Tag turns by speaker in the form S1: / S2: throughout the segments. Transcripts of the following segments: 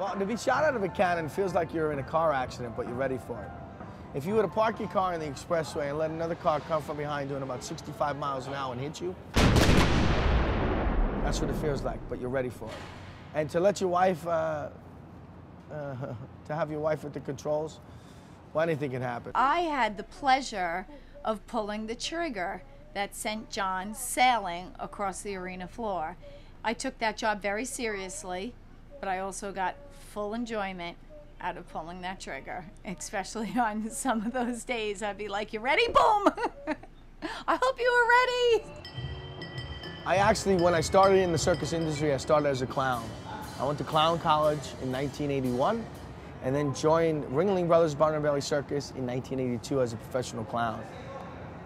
S1: Well, to be shot out of a cannon feels like you're in a car accident, but you're ready for it. If you were to park your car in the expressway and let another car come from behind doing about 65 miles an hour and hit you, that's what it feels like, but you're ready for it. And to let your wife, to have your wife with the controls, well, anything can happen.
S2: I had the pleasure of pulling the trigger that sent Jon sailing across the arena floor. I took that job very seriously, but I also got full enjoyment out of pulling that trigger, especially on some of those days. I'd be like, you ready? Boom! I hope you were ready.
S1: I actually, when I started in the circus industry, I started as a clown. I went to clown college in 1981 and then joined Ringling Brothers Barnum Bailey Circus in 1982 as a professional clown.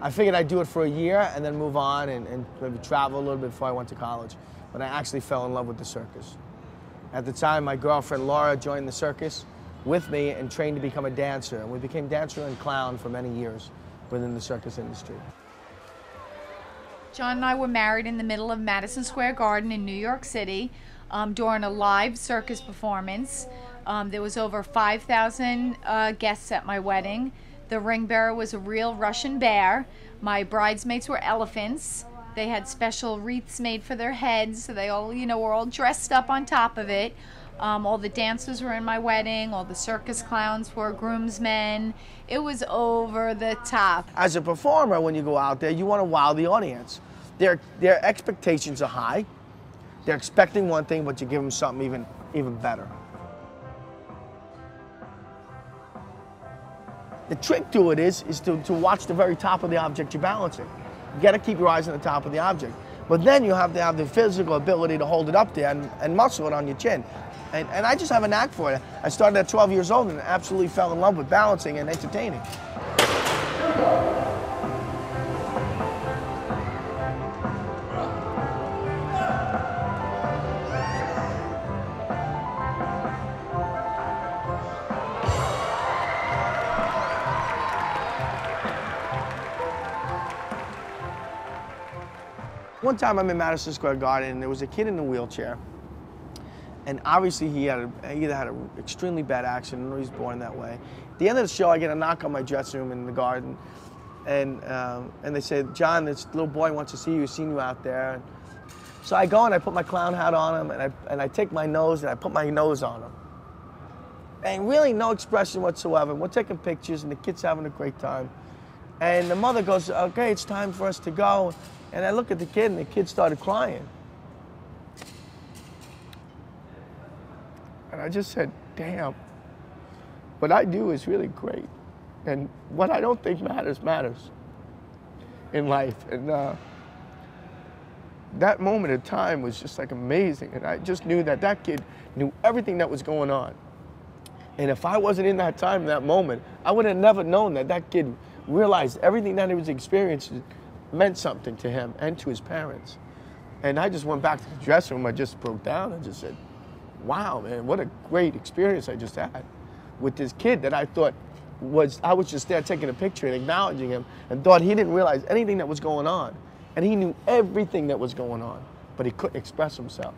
S1: I figured I'd do it for a year and then move on and maybe travel a little bit before I went to college. But I actually fell in love with the circus. At the time, my girlfriend Laura joined the circus with me and trained to become a dancer. And we became dancer and clown for many years within the circus industry.
S2: Jon and I were married in the middle of Madison Square Garden in New York City during a live circus performance. There was over 5,000 guests at my wedding. The ring bearer was a real Russian bear. My bridesmaids were elephants. They had special wreaths made for their heads, so they all, were all dressed up on top of it. All the dancers were in my wedding. All the circus clowns were groomsmen. It was over the top.
S1: As a performer, when you go out there, you want to wow the audience. Their expectations are high. They're expecting one thing, but you give them something even better. The trick to it is to watch the very top of the object you're balancing. You got to keep your eyes on the top of the object. But then you have to have the physical ability to hold it up there and muscle it on your chin. And I just have a knack for it. I started at 12 years old and absolutely fell in love with balancing and entertaining. One time I'm in Madison Square Garden and there was a kid in a wheelchair. And obviously he either had an extremely bad accident or he's born that way. At the end of the show, I get a knock on my dressing room in the garden. And they say, Jon, this little boy wants to see you, he's seen you out there. And so I go and I put my clown hat on him and I take my nose and I put my nose on him. And really no expression whatsoever. We're taking pictures and the kid's having a great time. And the mother goes, okay, it's time for us to go. And I look at the kid and the kid started crying. And I just said, damn, what I do is really great. And what I don't think matters, matters in life. And that moment of time was just like amazing. And I just knew that that kid knew everything that was going on. And if I wasn't in that time, in that moment, I would have never known that that kid realized everything that he was experiencing meant something to him and to his parents. And I just went back to the dressing room, I just broke down and just said, wow, man, what a great experience I just had with this kid that I thought I was just there taking a picture and acknowledging him and thought he didn't realize anything that was going on. And he knew everything that was going on, but he couldn't express himself.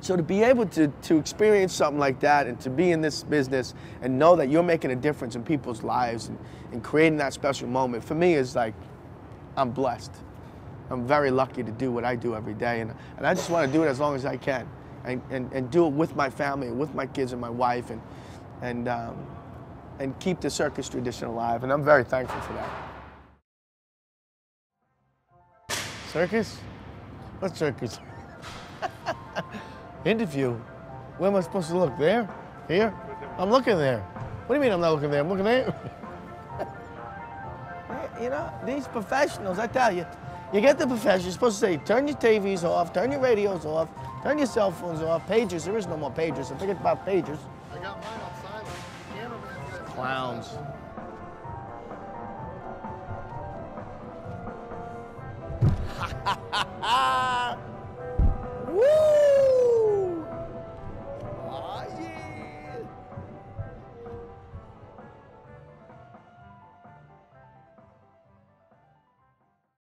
S1: So to be able to experience something like that and to be in this business and know that you're making a difference in people's lives and creating that special moment, for me is like, I'm blessed. I'm very lucky to do what I do every day, and I just want to do it as long as I can, and do it with my family, and with my kids and my wife, and keep the circus tradition alive, and I'm very thankful for that. Circus? What circus? Interview. Where am I supposed to look? There? Here? I'm looking there. What do you mean I'm not looking there? I'm looking there. You know, these professionals, I tell you, you get the professionals, you're supposed to say, turn your TVs off, turn your radios off, turn your cell phones off, pagers, there is no more pagers, so forget about pagers.
S3: I got mine on silent. Cameraman.
S1: Clowns. Ha ha ha ha!